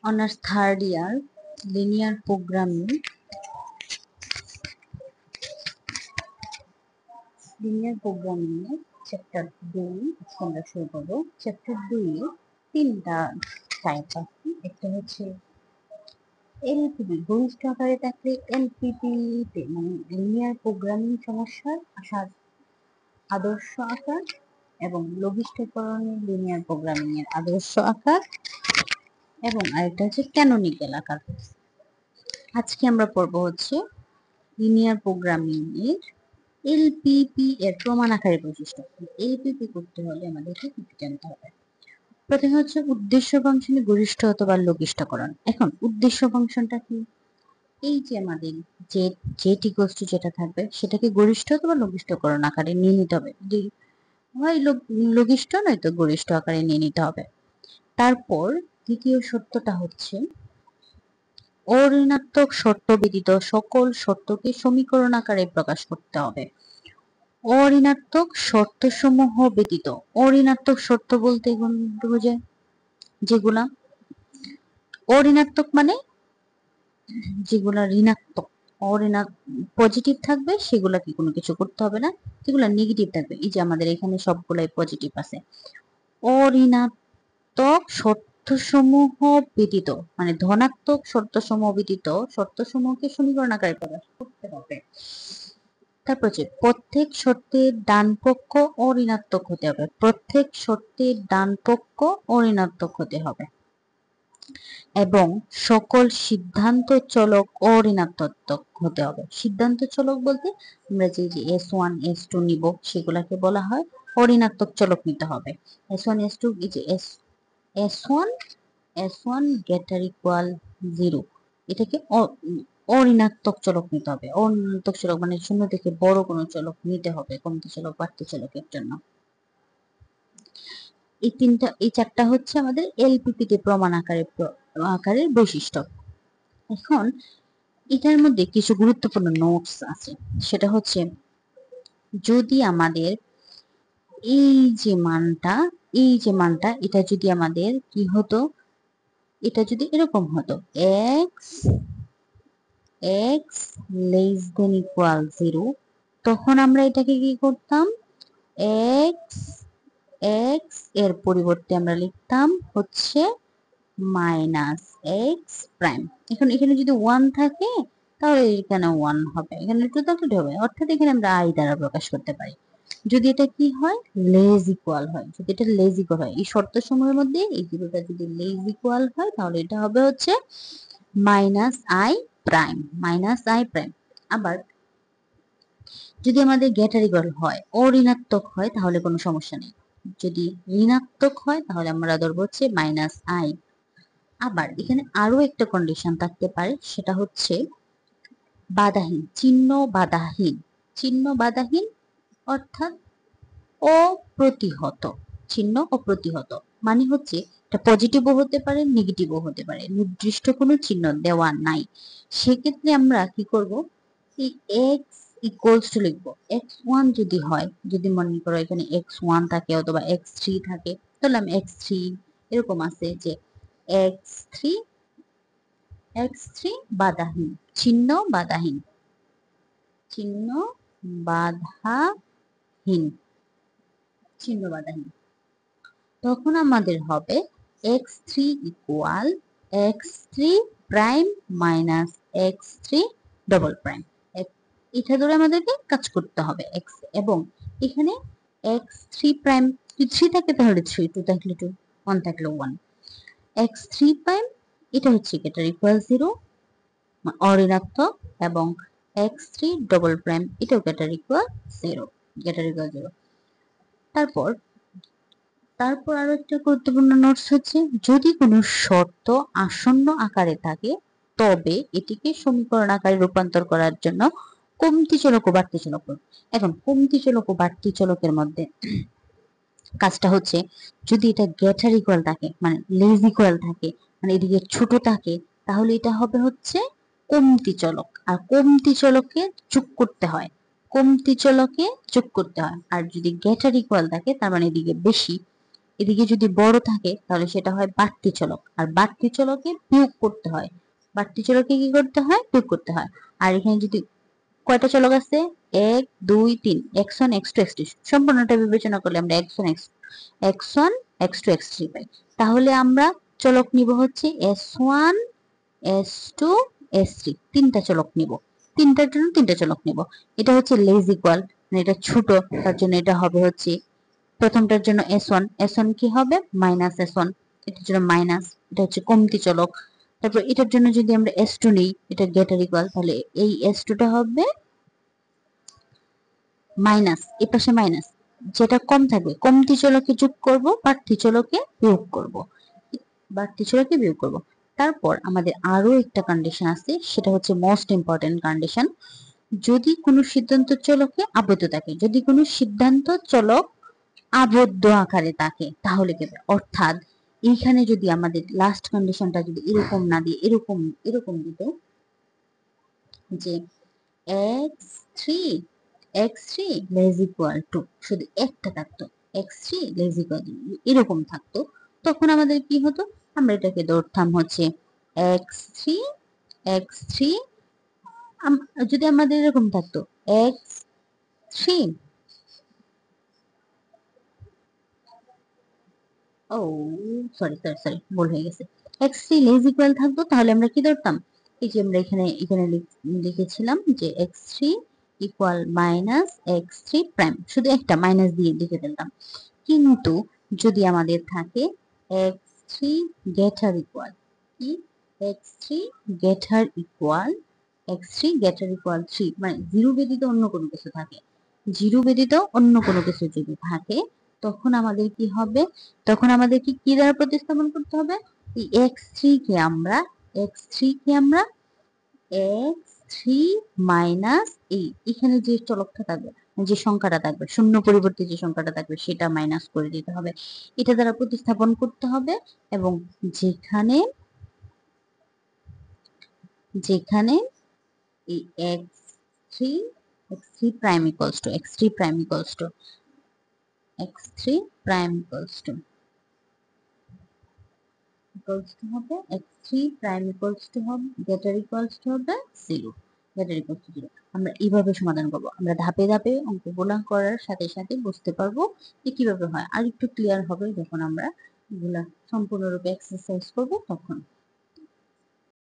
Honours third year linear programming এর chapter 2 আমরা শুরু করবো। চ্যাপ্টার 2 এ তিনটা টাইপ আছে। একটা হচ্ছে এলপিপি, গরিষ্ঠ আকারে থাকলে এলপিপি তে মানে লিনিয়ার প্রোগ্রামিং সমস্যার আদর্শ আকার এবং লঘিষ্ঠকরণের লিনিয়ার প্রোগ্রামিং এর আদর্শ আকার এবং আরেকটা হচ্ছে ক্যানোনিক্যাল আকার। আজকে আমরা পড়বো হচ্ছে লিনিয়ার প্রোগ্রামিং এর এলপিপি এর প্রমাণ আকারে বৈশিষ্ট্য। এলপিপি করতে হলে আমাদেরকে কি জানতে হবে? প্রথমে হচ্ছে উদ্দেশ্য ফাংশনের গরিষ্ঠ অথবা লঘিষ্ঠকরণ। এখন উদ্দেশ্য ফাংশনটা কি? এই যে আমাদের জেড ইকুয়ালস টু যেটা থাকবে সেটাকে গরিষ্ঠ অথবা লঘিষ্ঠকরণ আকারে নিয়ে নিতে হবে। হয় লঘিষ্ঠ নয়তো গরিষ্ঠ আকারে নিয়ে নিতে হবে। তারপর দ্বিতীয় সত্যটা হচ্ছে অঋণাত্মক শর্ত ব্যতীত সকল শর্তকে সমীকরণ আকারে প্রকাশ করতে হবে। অঋণাত্মক শর্তসমূহ ব্যতীত, অঋণাত্মক শর্ত বলতে বোঝায় যেগুলা অঋণাত্মক মানে যেগুলা ঋণাত্মক, পজিটিভ থাকবে সেগুলাকে কোনো কিছু করতে হবে না, যেগুলা নেগেটিভ থাকবে এই যে আমাদের এখানে সবগুলাই পজিটিভ আছে। অঋণাত্মক শর্তসমূহ ব্যতীত মানে ধনাত্মক শর্তসমূহ ব্যতীত শর্তসমূহকে সমীকরণ আকারে প্রকাশ করতে হবে। তারপর হচ্ছে প্রত্যেক শর্তের ডান পক্ষ অঋণাত্মক হতে হবে। প্রত্যেক শর্তের ডান পক্ষ অঋণাত্মক হতে হবে এবং সকল সিদ্ধান্ত চলক অঋণাত্মক হতে হবে। সিদ্ধান্ত চলক বলতে আমরা যে S1 S2 নিব সেগুলাকে বলা হয় অঋণাত্মক চলক নিতে হবে। S1 S2 এই যে S1 greater equal 0 এটাকে অঋণাত্মক চলক নিতে হবে। অঋণাত্মক চলক মানে শূন্য থেকে বড় কোনো চলক নিতে হবে কমতি চলক বাড়তি চলকের জন্য। এই চারটা হচ্ছে আমাদের এলপিপি তে প্রমাণ আকারের বৈশিষ্ট্য। এখন এটার মধ্যে কিছু গুরুত্বপূর্ণ নোটস আছে। সেটা হচ্ছে যদি আমাদের এই যে মানটা এটা যদি আমাদের কি হতো, এটা যদি এরকম হতো x less than equal 0 তখন আমরা এটাকে কি করতাম, x এর পরিবর্তে আমরা লিখতাম হচ্ছে মাইনাস এক্স প্রাইম। এখন এখানে যদি 1 থাকে তাহলে এখানে 1 হবে, এখানে 2 থাকলে 2 হবে, অর্থাৎ এখানে আমরা i দ্বারা প্রকাশ করতে পারি। যদি এটা কি হয়, লেস ইকুয়াল হয়, যদি এটা লেস ইকুয়াল হয় এই শর্ত সমূহের মধ্যে এই দুটোটা যদি লেস ইকুয়াল হয় তাহলে এটা হবে হচ্ছে মাইনাস আই প্রাইম। আবার যদি আমাদের গ্রেটার ইকুয়াল হয় অঋণাত্মক হয় তাহলে কোনো সমস্যা নেই, যদি ঋণাত্মক হয় তাহলে আমরা ধরবো হচ্ছে মাইনাস আই। আবার এখানে আরো একটা কন্ডিশন থাকতে পারে, সেটা হচ্ছে বাধাহীন, চিহ্ন বাধাহীন অর্থাৎ অপ্রতিহত, চিহ্ন অপ্রতিহত মানে হচ্ছে এটা পজিটিভও হতে পারে নেগেটিভও হতে পারে, নির্দিষ্ট কোনো চিহ্ন দেওয়া নাই। সেক্ষেত্রে আমরা কি করব, এই এক্স ইকুয়ালস টু লিখবো। x1 যদি হয়, যদি মনে করো এখানে x1 থাকে অথবা x3 থাকে, তাহলে আমি x3 এরকম আছে যে x3 বাধাহীন, চিহ্ন বাধাহীন তখন আমাদের হবে x3 equal x3 prime minus x3 double prime. এটা ধরে আমাদেরকে কাজ করতে হবে x, এবং এখানে x3 প্রাইম 3 থাকে তাহলে 3, 2 থাকলে 2, 1 থাকলে 1, x3 প্রাইম এটা হচ্ছে গ্রেটার ইকুয়াল 0 অঋণাত্মক এবং x3 ডবল প্রাইম এটাও গ্রেটার ইকুয়াল 0। তারপর আরো একটা গুরুত্বপূর্ণ নোটস হচ্ছে যদি কোনো শর্ত আসন্ন আকারে থাকে তবে এটিকে সমীকরণ আকারে রূপান্তর করার জন্য কমতি চলক ও বাড়তি চলক। এখন কমতি চলক ও বাড়তি চলকের মধ্যে কাজটা হচ্ছে যদি এটা গ্রেটার ইকুয়াল থাকে মানে লেস ইকুয়াল থাকে মানে এদিকে ছোট থাকে তাহলে এটা হবে হচ্ছে কমতি চলক, আর কমতি চলকে যোগ করতে হয়, আর যদি গ্রেটার ইকুয়াল থাকে তার মানে এদিকে বেশি, এদিকে যদি বড় থাকে তাহলে সেটা হয় বাড়তি চলক, আর বাড়তি চলকে বিয়োগ করতে হয়, বাড়তি চলকে কি করতে হয়, বিয়োগ করতে হয়। আর এখানে যদি কয়টা চলক আছে, 1 2 3, x1 x2 x3, সম্পূর্ণটা বিবেচনা করলে আমরা x1 x2 x3 পাই। তাহলে আমরা চলক নিব হচ্ছে s1 s2 s3, তিনটা চলক নিব, তিনটার জন্য তিনটা চলক নিব। এটা হচ্ছে লেস ইকুয়াল, মানে এটা ছোট, তার জন্য এটা হবে হচ্ছে প্রথমটার জন্য s1 কি হবে মাইনাস s1, এটার জন্য মাইনাস, এটা হচ্ছে কমতি চলক। তারপর এটার জন্য যদি আমরা s2 নিই, এটা গ্রেটার ইকুয়াল, তাহলে এই s2 টা হবে মাইনাস, এর পাশে মাইনাস, যেটা কম থাকবে কমতি চলকে যোগ করব, বাড়তি চলকে বিয়োগ করব, বাড়তি চলকে বিয়োগ করব। তারপর আমাদের আরো একটা কন্ডিশন আছে, সেটা হচ্ছে মোস্ট ইম্পর্টেন্ট কন্ডিশন। যদি কোনো সিদ্ধান্ত চলকে আবদ্ধ থাকে, যদি কোনো সিদ্ধান্ত চলক আবদ্ধ আকারে থাকে তাহলে কি হবে, অর্থাৎ এইখানে যদি আমাদের লাস্ট কন্ডিশনটা যদি এরকম না দিয়ে এরকম এরকম দিত যে x3 x3 less equal to, শুধু একটা থাকতো x3 লেস ইকুয়াল টু, এরকম থাকতো, তখন আমাদের কি হতো, আমরা এটাকে ধরতাম হচ্ছে x3 x3, যদি আমাদের এরকম থাকতো x3, ও সরি সরি সরি ভুল হয়ে গেছে, x3 লেস ইকুয়াল থাকতো, তাহলে আমরা কি ধরতাম, এই যে আমরা এখানে এখানে লিখেছিলাম যে x3 equal minus x3 prime, শুধু একটা মাইনাস দিয়ে লিখে ফেলতাম। কিন্তু যদি আমাদের থাকে x3 গ্রেটার ইকুয়াল, কি x3 greater equal, x3 greater equal 3, মানে জিরো ব্যতীত অন্য কোনো কিছু থাকে, জিরো ব্যতীত অন্য কোনো কিছু যদি থাকে, তখন আমাদের কি হবে, তখন আমাদেরকে কি দ্বারা প্রতিস্থাপন করতে হবে, এই x3 কে আমরা x3 মাইনাস এই এখানে যে চলকটা থাকবে, যে সংখ্যাটা থাকবে, শূন্য পরিবর্তে যে সংখ্যাটা থাকবে সেটা মাইনাস করে দিতে হবে, এটা দ্বারা প্রতিস্থাপন করতে হবে। এবং যেখানে যেখানে এই x3 x3 prime equals to x3 prime equals to x3 prime equals to হবে x3 প্রাইম ইকুয়ালস টু হবে গ্রেটার ইকুয়ালস টু হবে 0, গ্রেটার ইকুয়ালস টু 0। আমরা এইভাবে সমাধান করব, আমরা ধাপে ধাপে অঙ্কগুলা করার সাথে সাথে বুঝতে পারবো যে কিভাবে হয়, আর একটু ক্লিয়ার হবে যখন আমরা এগুলা সম্পূর্ণরূপে এক্সারসাইজ করব তখন।